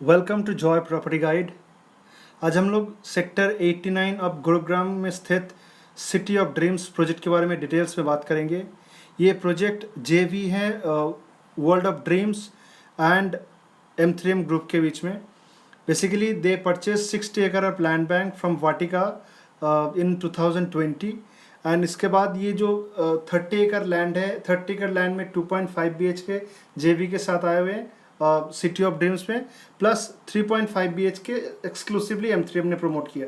Welcome to Joy Property Guide. आज हम लोग सेक्टर 89 ऑफ गुरुग्राम में स्थित सिटी ऑफ ड्रीम्स प्रोजेक्ट के बारे में डिटेल्स में बात करेंगे। ये प्रोजेक्ट जेवी है world of dreams and M3M group के बीच में। बेसिकली दे परचेज 60 एकड़ of land bank from Vatika in 2020 and इसके बाद ये जो 30 एकड़ लैंड है, 30 एकड़ लैंड में 2.5 BHK जेवी के साथ आए हुए हैं सिटी ऑफ ड्रीम्स में, प्लस 3.5 BHK एक्सक्लूसिवली M3M ने प्रमोट किया।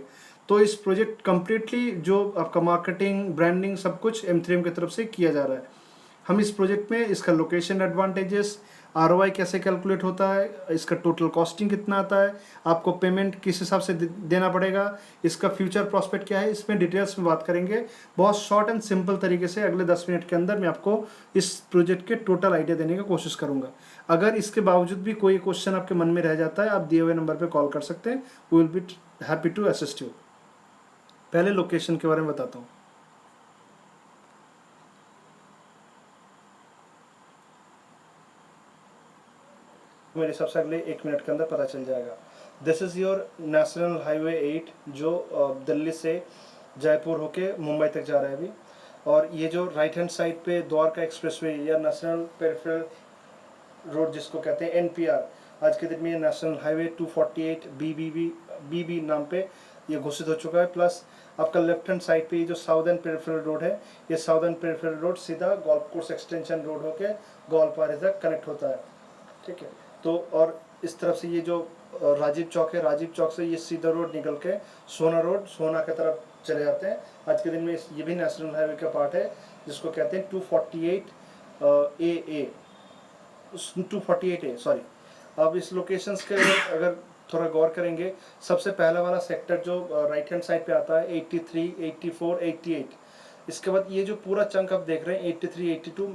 तो इस प्रोजेक्ट कम्प्लीटली जो आपका मार्केटिंग ब्रांडिंग सब कुछ M3M की तरफ से किया जा रहा है। हम इस प्रोजेक्ट में इसका लोकेशन एडवांटेजेस, ROI कैसे कैलकुलेट होता है, इसका टोटल कॉस्टिंग कितना आता है, आपको पेमेंट किस हिसाब से देना पड़ेगा, इसका फ्यूचर प्रॉस्पेक्ट क्या है, इसमें डिटेल्स में बात करेंगे। बहुत शॉर्ट एंड सिंपल तरीके से अगले 10 मिनट के अंदर मैं आपको इस प्रोजेक्ट के टोटल आइडिया देने की कोशिश करूंगा। अगर इसके बावजूद भी कोई क्वेश्चन आपके मन में रह जाता है, आप दिए हुए नंबर पर कॉल कर सकते हैं। We will be happy to assist you. पहले लोकेशन के बारे में बताता हूँ। मेरे हिसाब से अगले 1 मिनट के अंदर पता चल जाएगा। This is your national highway 8 जो दिल्ली से जयपुर होके मुंबई तक जा रहा है अभी। और ये जो राइट हैंड साइड पे द्वारका एक्सप्रेसवे या नेशनल पेरिफेरल रोड जिसको कहते हैं NPR, आज के दिन में ये नेशनल हाईवे 248 BB नाम पे ये घोषित हो चुका है। प्लस आपका लेफ्ट हैंड साइड पे ये जो साउदर्न पेरिफेरल रोड है, ये साउदर्न पेरिफेरल रोड सीधा गोल्फ कोर्स एक्सटेंशन रोड होके गोलपारे तक कनेक्ट होता है। ठीक है, तो और इस तरफ से ये जो राजीव चौक है, राजीव चौक से ये सीधा रोड निकल के सोना रोड, सोना की तरफ चले जाते हैं। आज के दिन में ये भी नेशनल हाईवे का पार्ट है जिसको कहते हैं 248A सॉरी। अब इस लोकेशंस के अगर थोड़ा गौर करेंगे, सबसे पहला वाला सेक्टर जो राइट हैंड साइड पे आता है 83, 84, 88। इसके बाद ये जो पूरा चंक आप देख रहे हैं 83, 82,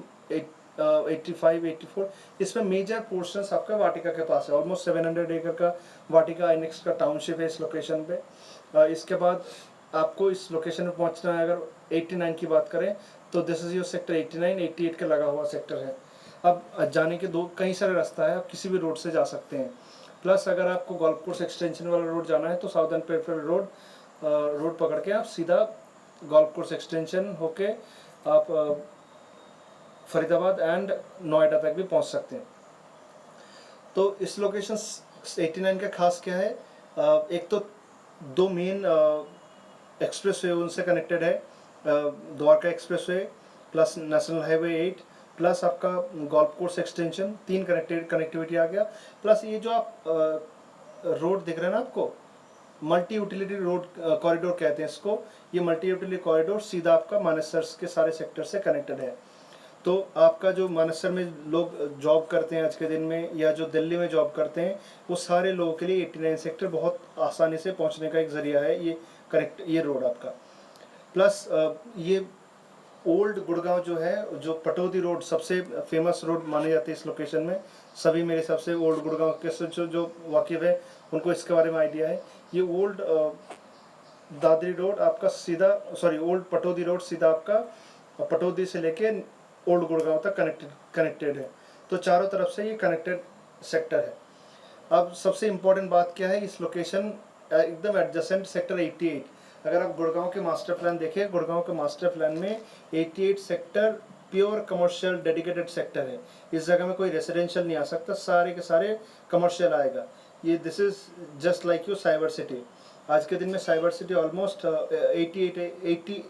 85, 84, इसमें मेजर पोर्शंस आपका वाटिका के पास है। ऑलमोस्ट 700 एकड़ का वाटिका आइनेक्स का टाउनशिप है इस लोकेशन पे। इसके बाद आपको इस लोकेशन पे पहुंचना है। अगर 89 की बात करें तो दिस इज योर सेक्टर 89, 88 के लगा हुआ सेक्टर है। अब जाने के कई सारे रास्ता है, आप किसी भी रोड से जा सकते हैं। प्लस अगर आपको गोल्फ कोर्स एक्सटेंशन वाला रोड जाना है तो साउदर्न पेरिफेरल रोड पकड़ के आप सीधा गोल्फ कोर्स एक्सटेंशन होके आप फरीदाबाद एंड नोएडा तक भी पहुंच सकते हैं। तो इस लोकेशन 89 का खास क्या है, एक तो दो मेन एक्सप्रेसवे उनसे कनेक्टेड है, Dwarka expressway plus national highway 8 plus आपका गोल्फ कोर्स एक्सटेंशन, 3 कनेक्टिविटी आ गया। प्लस ये जो आप रोड दिख रहे हैं ना आपको, मल्टी यूटिलिटी रोड कॉरिडोर कहते हैं इसको। ये मल्टी यूटिलिटी कॉरिडोर सीधा आपका मानेसर के सारे सेक्टर से कनेक्टेड है। तो आपका जो मानेसर में लोग जॉब करते हैं आज के दिन में, या जो दिल्ली में जॉब करते हैं, वो सारे लोगों के लिए 89 सेक्टर बहुत आसानी से पहुंचने का एक ज़रिया है ये रोड आपका। प्लस ये ओल्ड गुड़गांव जो है, जो पटौदी रोड सबसे फेमस रोड मानी जाती है इस लोकेशन में। सभी मेरे हिसाब से ओल्ड गुड़गांव के जो वाकिफ है उनको इसके बारे में आइडिया है। ये ओल्ड दादरी रोड आपका सीधा, सॉरी ओल्ड पटौदी रोड सीधा आपका पटौदी से लेके ओल्ड गुड़गांव तक कनेक्टेड है। तो चारों तरफ से ये कनेक्टेड सेक्टर है। अब सबसे इम्पोर्टेंट बात क्या है, इस लोकेशन एकदम एडजेसेंट सेक्टर 88। अगर आप गुड़गांव के मास्टर प्लान देखें, गुड़गांव के मास्टर प्लान में 88 sector pure commercial dedicated sector है। इस जगह में कोई रेसिडेंशियल नहीं आ सकता, सारे के सारे कमर्शियल आएगा। ये this is just like you cyber city. आज के दिन में साइबर सिटी ऑलमोस्ट 83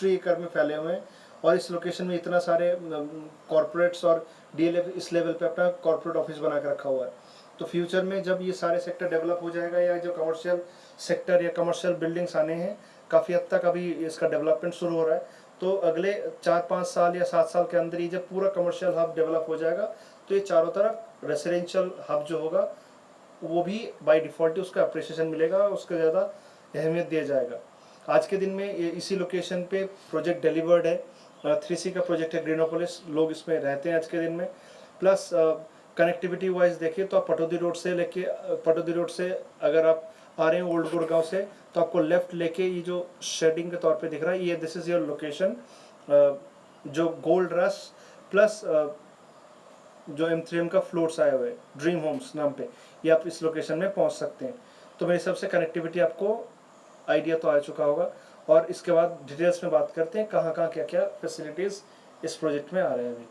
एकड़ में फैले हुए हैं। और इस लोकेशन में इतना सारे कॉरपोरेट्स और DLF इस लेवल पे अपना कॉरपोरेट ऑफिस बना के रखा हुआ है। तो फ्यूचर में जब ये सारे सेक्टर डेवलप हो जाएगा, या जो कमर्शियल सेक्टर या कमर्शियल बिल्डिंग्स आने हैं, काफ़ी हद तक अभी इसका डेवलपमेंट शुरू हो रहा है। तो अगले 4-5 साल या 7 साल के अंदर ही जब पूरा कमर्शियल हब डेवलप हो जाएगा तो ये चारों तरफ रेसिडेंशियल हब जो होगा वो भी बाय डिफ़ॉल्ट उसका अप्रिसिएशन मिलेगा, उसका ज़्यादा अहमियत दिया जाएगा। आज के दिन में इसी लोकेशन पे प्रोजेक्ट डिलीवर्ड है। 3C का प्रोजेक्ट है ग्रीनोपोलिस, लोग इसमें रहते हैं आज के दिन में। प्लस कनेक्टिविटी वाइज देखिए तो आप पटौदी रोड से अगर आप आ रहे हैं ओल्ड गुड़गांव से, तो आपको लेफ्ट लेके ये जो शेडिंग के तौर पे दिख रहा है, ये दिस इज योर लोकेशन जो गोल्ड रश प्लस जो M3M का फ्लोर्स आए हुए हैं ड्रीम होम्स नाम पे, ये आप इस लोकेशन में पहुंच सकते हैं। तो मेरे हिसाब से कनेक्टिविटी आपको आइडिया तो आ चुका होगा, और इसके बाद डिटेल्स में बात करते हैं कहाँ कहाँ क्या क्या फैसिलिटीज़ इस प्रोजेक्ट में आ रहे हैं। अभी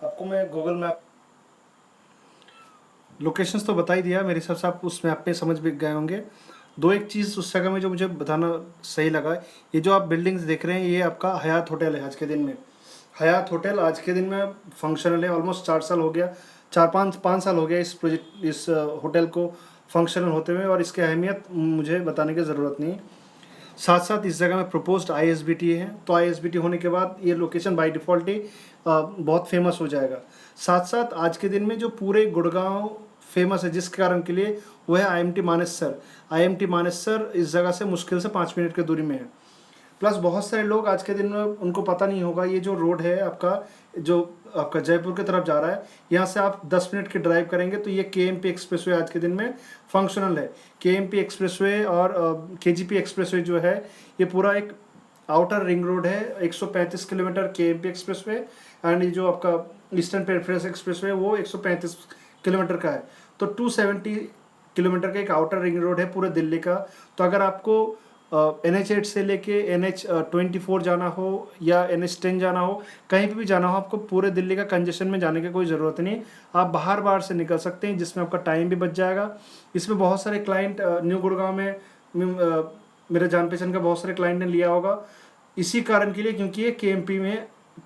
आपको मैं गूगल मैप लोकेशंस तो बता ही दिया, मेरे हिसाब से आप उस मैप पे समझ भी गए होंगे। दो एक चीज़ उस जगह में जो मुझे बताना सही लगा, ये जो आप बिल्डिंग्स देख रहे हैं ये आपका हयात होटल है। आज के दिन में हयात होटल आज के दिन में फंक्शनल है, ऑलमोस्ट 4 साल हो गया, 4-5 साल हो गया इस प्रोजेक्ट इस होटल को फंक्शनल होते हुए, और इसकी अहमियत मुझे बताने की ज़रूरत नहीं। साथ साथ इस जगह में प्रपोज्ड ISBT है, तो ISBT होने के बाद ये लोकेशन बाय डिफ़ॉल्ट ही बहुत फेमस हो जाएगा। साथ साथ आज के दिन में जो पूरे गुड़गांव फेमस है जिस कारण के लिए, वो है IMT मानेसर। IMT मानेसर इस जगह से मुश्किल से 5 मिनट की दूरी में है। प्लस बहुत सारे लोग आज के दिन में उनको पता नहीं होगा, ये जो रोड है आपका जो आपका जयपुर की तरफ जा रहा है, यहाँ से आप 10 मिनट की ड्राइव करेंगे तो ये KMP एक्सप्रेसवे आज के दिन में फंक्शनल है। KMP एक्सप्रेसवे और KGP एक्सप्रेसवे जो है ये पूरा एक आउटर रिंग रोड है। 135 किलोमीटर KMP एक्सप्रेसवे, एंड ये जो आपका ईस्टर्न पेरिफेरल एक्सप्रेसवे वो 135 किलोमीटर का है। तो 270 किलोमीटर का एक आउटर रिंग रोड है पूरे दिल्ली का। तो अगर आपको NH8 से लेके NH24 जाना हो या NH10 जाना हो, कहीं पे भी जाना हो, आपको पूरे दिल्ली का कंजेशन में जाने की कोई ज़रूरत नहीं, आप बाहर से निकल सकते हैं, जिसमें आपका टाइम भी बच जाएगा। इसमें बहुत सारे क्लाइंट न्यू गुड़गांव में मेरे जान पहचान का बहुत सारे क्लाइंट ने लिया होगा इसी कारण के लिए, क्योंकि ये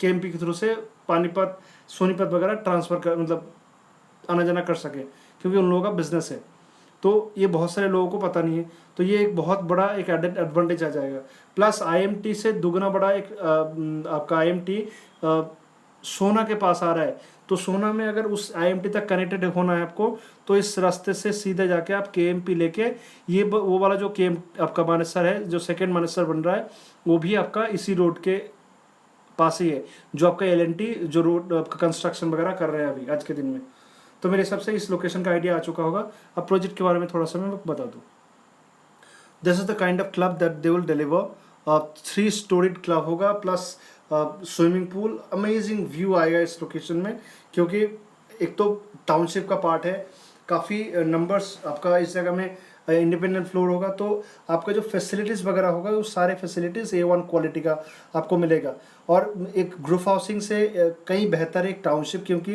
KMP के थ्रू से पानीपत सोनीपत वगैरह ट्रांसफ़र कर मतलब आना जाना कर सके, क्योंकि उन लोगों का बिजनेस है। तो ये बहुत सारे लोगों को पता नहीं है, तो ये एक बहुत बड़ा एक एडेड एडवांटेज आ जाएगा। प्लस IMT से दुगना बड़ा एक आपका IMT सोना के पास आ रहा है। तो सोना में अगर उस IMT तक कनेक्टेड होना है आपको, तो इस रास्ते से सीधे जाके आप KMP लेके ये वो वाला जो आपका मानेसर है, जो सेकेंड मानेसर बन रहा है, वो भी आपका इसी रोड के पास ही है, जो आपका L&T जो रोड आपका कंस्ट्रक्शन वगैरह कर रहे हैं अभी आज के दिन में। तो मेरे हिसाब से इस लोकेशन का आइडिया आ चुका होगा। अब प्रोजेक्ट के बारे में थोड़ा सा मैं बता दूँ। This is the kind of club that they will deliver. 3 storied club होगा, plus swimming pool. Amazing view आएगा इस लोकेशन में, क्योंकि एक तो टाउनशिप का पार्ट है, काफ़ी नंबर्स आपका इस जगह में इंडिपेंडेंट फ्लोर होगा, तो आपका जो फैसिलिटीज़ वगैरह होगा वो सारे फैसिलिटीज़ A1 क्वालिटी का आपको मिलेगा। और एक ग्रुप हाउसिंग से कहीं बेहतर एक टाउनशिप, क्योंकि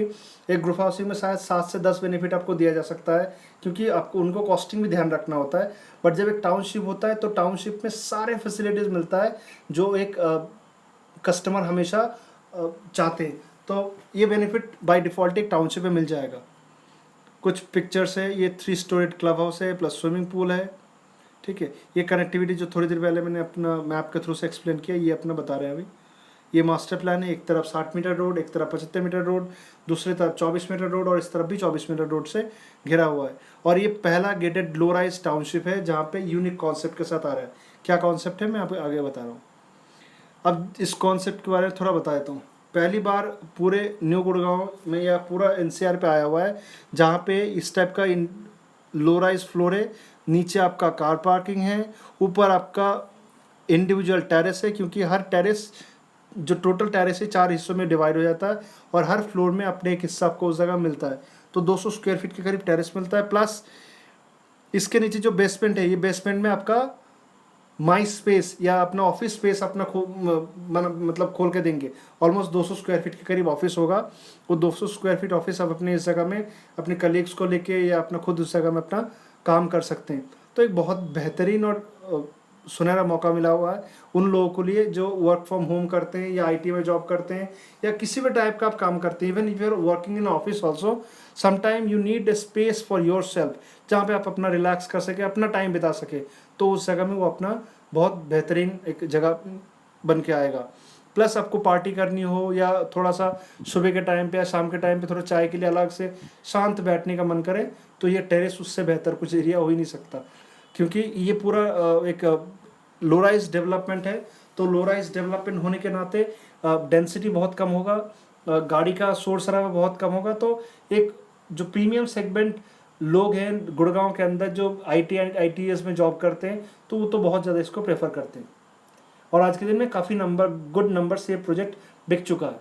एक ग्रुप हाउसिंग में शायद 7 से 10 बेनिफिट आपको दिया जा सकता है, क्योंकि आपको उनको कॉस्टिंग भी ध्यान रखना होता है। बट जब एक टाउनशिप होता है तो टाउनशिप में सारे फैसिलिटीज़ मिलता है जो एक कस्टमर हमेशा चाहते हैं। तो ये बेनिफिट बाय डिफ़ॉल्ट एक टाउनशिप में मिल जाएगा। कुछ पिक्चर्स है, ये 3 स्टोरीड क्लब हाउस है, प्लस स्विमिंग पूल है। ठीक है, ये कनेक्टिविटी जो थोड़ी देर पहले मैंने अपना मैप के थ्रू से एक्सप्लेन किया, ये अपना बता रहे हैं अभी। ये मास्टर प्लान है, एक तरफ 60 मीटर रोड, एक तरफ 75 मीटर रोड, दूसरी तरफ 24 मीटर रोड, और इस तरफ भी 24 मीटर रोड से घिरा हुआ है। और ये पहला गेटेड लो राइज टाउनशिप है जहाँ पे यूनिक कॉन्सेप्ट के साथ आ रहा है। क्या कॉन्सेप्ट है मैं आपको आगे बता रहा हूँ। अब इस कॉन्सेप्ट के बारे में थोड़ा बता देता हूँ। पहली बार पूरे न्यू गुड़गांव में या पूरा NCR पे आया हुआ है, जहाँ पे इस टाइप का लो राइज फ्लोर है, नीचे आपका कार पार्किंग है, ऊपर आपका इंडिविजुअल टेरेस है, क्योंकि हर टेरेस जो टोटल टेरेस है 4 हिस्सों में डिवाइड हो जाता है, और हर फ्लोर में अपने एक हिस्सा आपको उस जगह मिलता है। तो 200 स्क्वायर फीट के करीब टेरेस मिलता है। प्लस इसके नीचे जो बेसमेंट है, ये बेसमेंट में आपका माई स्पेस या अपना ऑफिस स्पेस अपना मतलब खोल के देंगे। ऑलमोस्ट 200 स्क्वायर फीट के करीब ऑफिस होगा। वो 200 स्क्वायर फीट ऑफिस आप अपने इस जगह में अपने कलीग्स को लेके या अपना खुद उस जगह में अपना काम कर सकते हैं। तो एक बहुत बेहतरीन और सुनहरा मौका मिला हुआ है उन लोगों के लिए जो वर्क फ्रॉम होम करते हैं या IT में जॉब करते हैं या किसी भी टाइप का आप काम करते हैं। Even if you are working in office also, sometime you need a space for your self, जहाँ पे आप अपना रिलैक्स कर सके, अपना टाइम बिता सके। तो उस जगह में वो अपना बहुत बेहतरीन एक जगह बन के आएगा। प्लस आपको पार्टी करनी हो या थोड़ा सा सुबह के टाइम पे या शाम के टाइम पे थोड़ा चाय के लिए अलग से शांत बैठने का मन करे, तो ये टेरेस उससे बेहतर कुछ एरिया हो ही नहीं सकता, क्योंकि ये पूरा एक लो राइज डेवलपमेंट है। तो लो राइज डेवलपमेंट होने के नाते डेंसिटी बहुत कम होगा, गाड़ी का शोर शराबा बहुत कम होगा। तो एक जो प्रीमियम सेगमेंट लोग हैं गुड़गांव के अंदर जो IT एंड ITES में जॉब करते हैं, तो वो तो बहुत ज़्यादा इसको प्रेफर करते हैं। और आज के दिन में काफ़ी गुड नंबर से ये प्रोजेक्ट बिक चुका है।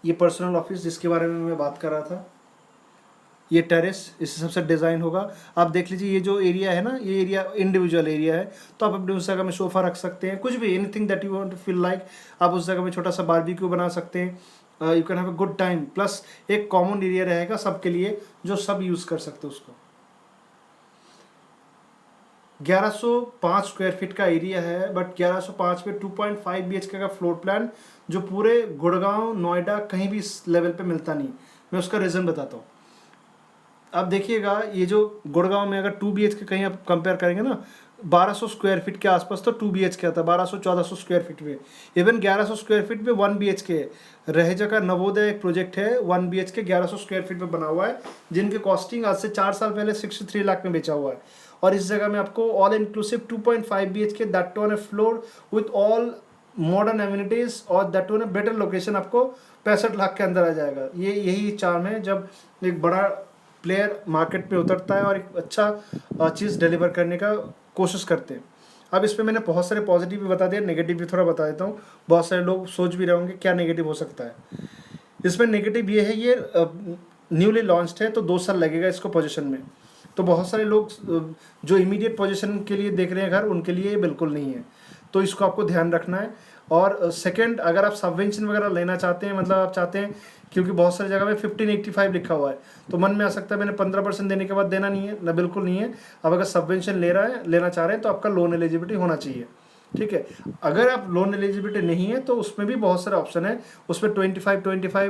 ये पर्सनल ऑफिस जिसके बारे में मैं बात कर रहा था, ये टेरेस इस हिसाब से डिज़ाइन होगा। आप देख लीजिए ये जो एरिया है ना, ये एरिया इंडिविजुअल एरिया है, तो आप अपने उस जगह में सोफ़ा रख सकते हैं, कुछ भी, anything that you want to feel like. आप उस जगह में छोटा सा बारबेक्यू बना सकते हैं। You can have a good time. Plus एक कॉमन एरिया रहेगा सबके लिए, जो सब यूज़ कर सकते हैं उसको। 1105 स्क्वायर फीट का एरिया है, बट 1105 में 2.5 BHK का फ्लोर प्लान, जो पूरे गुड़गांव नोएडा कहीं भी इस लेवल पे मिलता नहीं। मैं उसका रीज़न बताता हूँ। अब देखिएगा, ये जो गुड़गांव में अगर 2 BHK कहीं आप कंपेयर करेंगे ना, 1200 स्क्वायर फीट के आसपास तो 2 BHK आता है, 1200-1400 स्क्वायर फीट में। इवन 1100 स्क्वायर फीट में 1 BHK है। रहेजा का नवोदय एक प्रोजेक्ट है, 1 BHK 1100 स्क्वायर फीट में बना हुआ है, जिनकी कॉस्टिंग आज से 4 साल पहले 63 लाख में बेचा हुआ है। और इस जगह में आपको all inclusive 2.5 BHK, that on a floor with all modern amenities, और that on a better location, आपको 65 लाख के अंदर आ जाएगा। ये यही चार्म है जब एक बड़ा प्लेयर मार्केट में उतरता है और एक अच्छा चीज़ डिलीवर करने का कोशिश करते हैं। अब इसमें मैंने बहुत सारे पॉजिटिव भी बता दिया, नेगेटिव भी थोड़ा बता देता हूँ। बहुत सारे लोग सोच भी रहे होंगे क्या नेगेटिव हो सकता है। इसमें नेगेटिव ये है, ये न्यूली लॉन्च्ड है तो 2 साल लगेगा इसको पोजीशन में। तो बहुत सारे लोग जो इमीडिएट पोजीशन के लिए देख रहे हैं घर, उनके लिए ये बिल्कुल नहीं है, तो इसको आपको ध्यान रखना है। और सेकंड, अगर आप सबवेंशन वगैरह लेना चाहते हैं, मतलब आप चाहते हैं, क्योंकि बहुत सारी जगह में 1585 लिखा हुआ है, तो मन में आ सकता है मैंने 15% देने के बाद देना नहीं है ना, बिल्कुल नहीं है। अब अगर सबवेंशन लेना चाह रहे हैं तो आपका लोन एलिजिबिलिटी होना चाहिए, ठीक है। अगर आप लोन एलिजिबिलिटी नहीं है तो उसमें भी बहुत सारे ऑप्शन है, उसमें 25,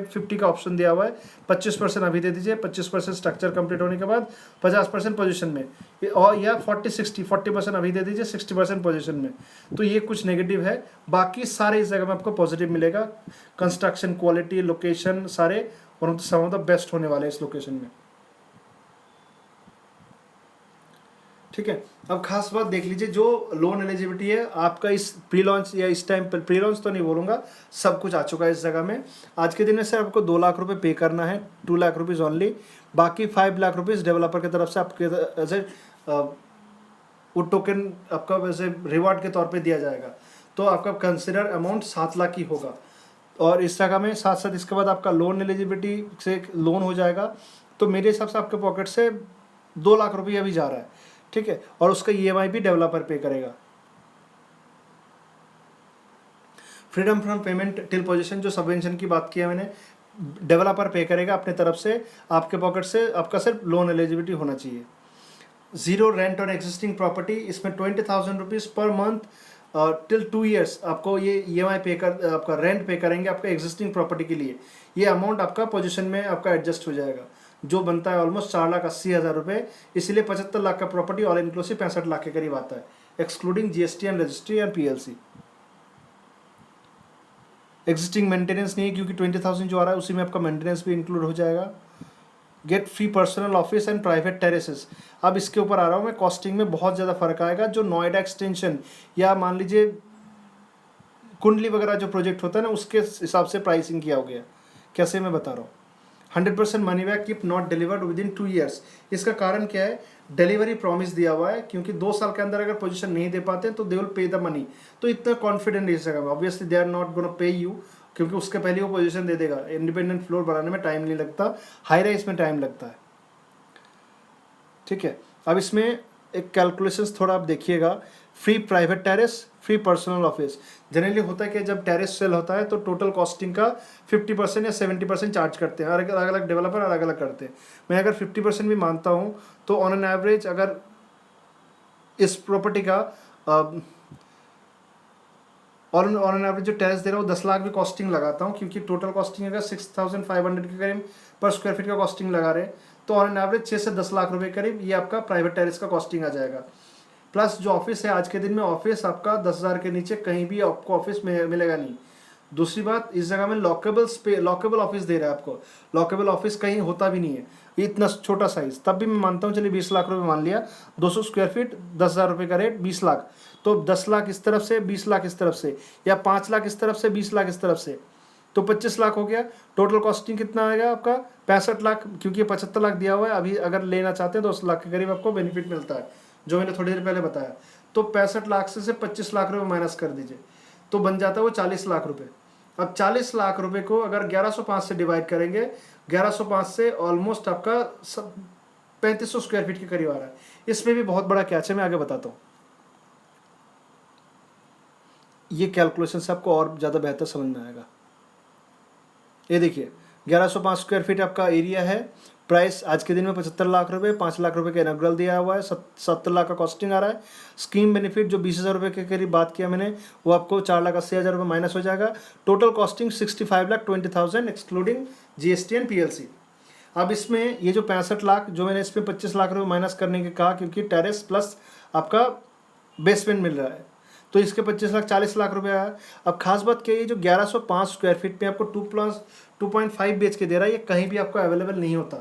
50 का ऑप्शन दिया हुआ है। 25% अभी दे दीजिए, 25% स्ट्रक्चर कंप्लीट होने के बाद, 50% पोजीशन में, और या 40% अभी दे दीजिए, 60% पोजीशन में। तो ये कुछ नेगेटिव है, बाकी सारे इस जगह में आपको पॉजिटिव मिलेगा। कंस्ट्रक्शन क्वालिटी, लोकेशन, सारे वन ऑफ द बेस्ट होने वाले इस लोकेशन में, ठीक है। अब खास बात देख लीजिए, जो लोन एलिजिबिलिटी है आपका इस प्री लॉन्च या इस टाइम पर, प्री लॉन्च तो नहीं बोलूँगा, सब कुछ आ चुका है इस जगह में। आज के दिन में सर आपको 2 लाख रुपए पे करना है, 2 लाख रुपीज़ ओनली। बाकी 5 लाख रुपीज़ डेवलपर की तरफ से आपके एज ए वो टोकन आपका वैसे रिवार्ड के तौर पे दिया जाएगा। तो आपका कंसिडर अमाउंट 7 लाख ही होगा। और इस जगह में साथ साथ इसके बाद आपका लोन एलिजिबिलिटी से लोन हो जाएगा, तो मेरे हिसाब से आपके पॉकेट से 2 लाख रुपये अभी जा रहा है, ठीक है। और उसका EMI भी डेवलपर पे करेगा। Freedom from payment till position, जो सबवेंशन की बात की है मैंने, डेवलपर पे करेगा अपने तरफ से, आपके पॉकेट से आपका सिर्फ लोन एलिजिबिलिटी होना चाहिए। 0 रेंट ऑन एग्जिस्टिंग प्रॉपर्टी, इसमें 20,000 rupees per month till 2 years आपको ये EMI पे कर, आपका रेंट पे करेंगे आपका एग्जिस्टिंग प्रॉपर्टी के लिए। ये अमाउंट आपका पोजीशन में आपका एडजस्ट हो जाएगा, जो बनता है ऑलमोस्ट 4,80,000 रुपये। इसीलिए 75 लाख का प्रॉपर्टी ऑल इंक्लूसिव 65 लाख के करीब आता है, excluding GST and registry and PLC। Existing maintenance नहीं है, क्योंकि 20,000 जो आ रहा है उसी में आपका मेंटेनेंस भी इंक्लूड हो जाएगा। Get free personal office and private terraces. अब इसके ऊपर आ रहा हूँ मैं, कॉस्टिंग में बहुत ज़्यादा फर्क आएगा। जो नोएडा एक्सटेंशन या मान लीजिए कुंडली वगैरह जो प्रोजेक्ट होता है ना, उसके हिसाब से प्राइसिंग किया हो गया। कैसे, मैं बता रहा हूँ। 100% money back if not delivered with in 2 years. इसका कारण क्या है, डिलीवरी प्रॉमिस दिया हुआ है, क्योंकि 2 साल के अंदर अगर पोजीशन नहीं दे पाते तो they will pay the money. तो इतना कॉन्फिडेंट इस जगह में, obviously they are not gonna pay you, क्योंकि उसके पहले वो पोजीशन दे देगा। इंडिपेंडेंट फ्लोर बनाने में टाइम नहीं लगता, हाई राइज में टाइम लगता है, ठीक है। अब इसमें एक कैलकुलेशंस थोड़ा आप देखिएगा। Free private terrace, free personal office. Generally होता है कि जब टेरेस सेल होता है तो टोटल कॉस्टिंग का 50% या 70% चार्ज करते हैं, अलग अलग डेवलपर अलग अलग करते हैं। मैं अगर 50% भी मानता हूँ तो ऑन एन एवरेज अगर इस प्रॉपर्टी का ऑन एन एवरेज जो टेरेस दे रहा हूँ 10 लाख भी कॉस्टिंग लगाता हूँ, क्योंकि टोटल कॉस्टिंग अगर 6,500 के करीब पर स्क्वायर फीट का कॉस्टिंग लगा रहे हैं, तो ऑन एन एवरेज 6 से 10 लाख रुपए करीब ये आपका प्राइवेट टेरेस का कॉस्टिंग आ जाएगा। प्लस जो ऑफिस है, आज के दिन में ऑफिस आपका 10,000 के नीचे कहीं भी आपको ऑफिस मिलेगा नहीं। दूसरी बात, इस जगह में लॉकेबल ऑफिस दे रहा है आपको। लॉकेबल ऑफिस कहीं होता भी नहीं है, ये इतना छोटा साइज। तब भी मैं मानता हूँ, चलिए 20 लाख रुपए मान लिया, 200 स्क्वायर फीट, 10,000 रुपये का रेट, 20 लाख। तो 10 लाख इस तरफ से, 20 लाख इस तरफ से, या 5 लाख इस तरफ से, 20 लाख इस तरफ से, तो 25 लाख हो गया। टोटल कॉस्टिंग कितना आएगा आपका, 65 लाख, क्योंकि 75 लाख दिया हुआ है। अभी अगर लेना चाहते हैं तो 10 लाख के करीब आपको बेनिफिट मिलता है, जो मैंने थोड़ी देर पहले बताया। तो 65 लाख से 25 लाख रुपये माइनस कर दीजिए, तो बन जाता है वो 40 लाख रुपए। अब 40 लाख रुपए को अगर 1105 से डिवाइड करेंगे, 1105 से ऑलमोस्ट आपका 3500 स्क्वायर फीट के करीब आ रहा है। इसमें भी बहुत बड़ा कैच है, मैं आगे बताता हूँ। ये कैलकुलेशन से आपको और ज़्यादा बेहतर समझ में आएगा। ये देखिए 1105 स्क्वायर फीट आपका एरिया है, प्राइस आज के दिन में 75 लाख रुपए, 5 लाख रुपए का इनॉग्रल दिया हुआ है, 70 लाख का कॉस्टिंग आ रहा है। स्कीम बेनिफिट जो 20,000 रुपये के करीब बात किया मैंने, वो आपको 4,80,000 रुपये माइनस हो जाएगा। Total costing 65,20,000 excluding GST and PLC। अब इसमें ये जो 65 लाख जो मैंने इसमें 25 लाख रुपये माइनस करने के कहा, क्योंकि टेरेस प्लस आपका बेसमेंट मिल रहा है, तो इसके 25 लाख 40 लाख रुपये आया। अब खास बात क्या है, जो 1105 स्क्वायर फीट में आपको 2.5 बेच के दे रहा है, ये कहीं भी आपको अवेलेबल नहीं होता,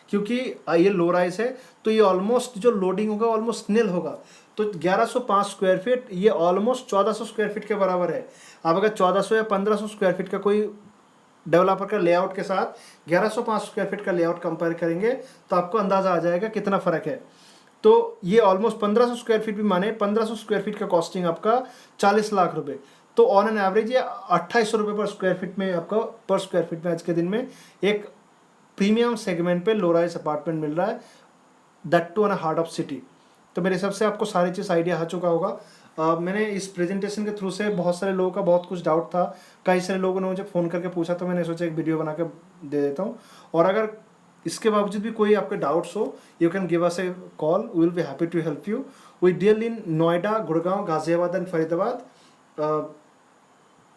क्योंकि ये लो राइज है, तो ये ऑलमोस्ट जो लोडिंग होगा ऑलमोस्ट नील होगा। तो 1105 स्क्वायर फीट ये ऑलमोस्ट 1400 स्क्वायर फीट के बराबर है। अब अगर 1400 या 1500 स्क्वायर फीट का कोई डेवलपर का लेआउट के साथ 1105 स्क्वायर फीट का लेआउट कंपेयर करेंगे, तो आपको अंदाज़ा आ जाएगा कितना फ़र्क है। तो ये ऑलमोस्ट 1500 स्क्वायर फीट भी माने, 1500 स्क्वायर फीट का कॉस्टिंग आपका 40 लाख रुपए, तो ऑन एन एवरेज ये 2800 रुपये पर स्क्वायर फीट में आपका पर स्क्वायर फीट में आज के दिन में एक प्रीमियम सेगमेंट पे लो राइज अपार्टमेंट मिल रहा है, that too on heart of city. तो मेरे हिसाब से आपको सारी चीज़ आइडिया आ चुका होगा। मैंने इस प्रेजेंटेशन के थ्रू से बहुत सारे लोगों का बहुत कुछ डाउट था, कई सारे लोगों ने मुझे फ़ोन करके पूछा, तो मैंने सोचा एक वीडियो बना के दे देता हूँ। और अगर इसके बावजूद भी कोई आपके डाउट्स हो, you can give us a call, we will be happy to help you. We deal in Noida, Gurgaon, Ghaziabad and Faridabad.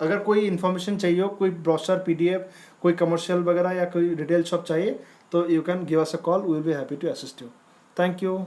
अगर कोई इन्फॉर्मेशन चाहिए हो, कोई ब्रोशर PDF, कोई कमर्शियल वगैरह या कोई रिटेल शॉप चाहिए, तो you can give us a call, we will be happy to assist you. Thank you.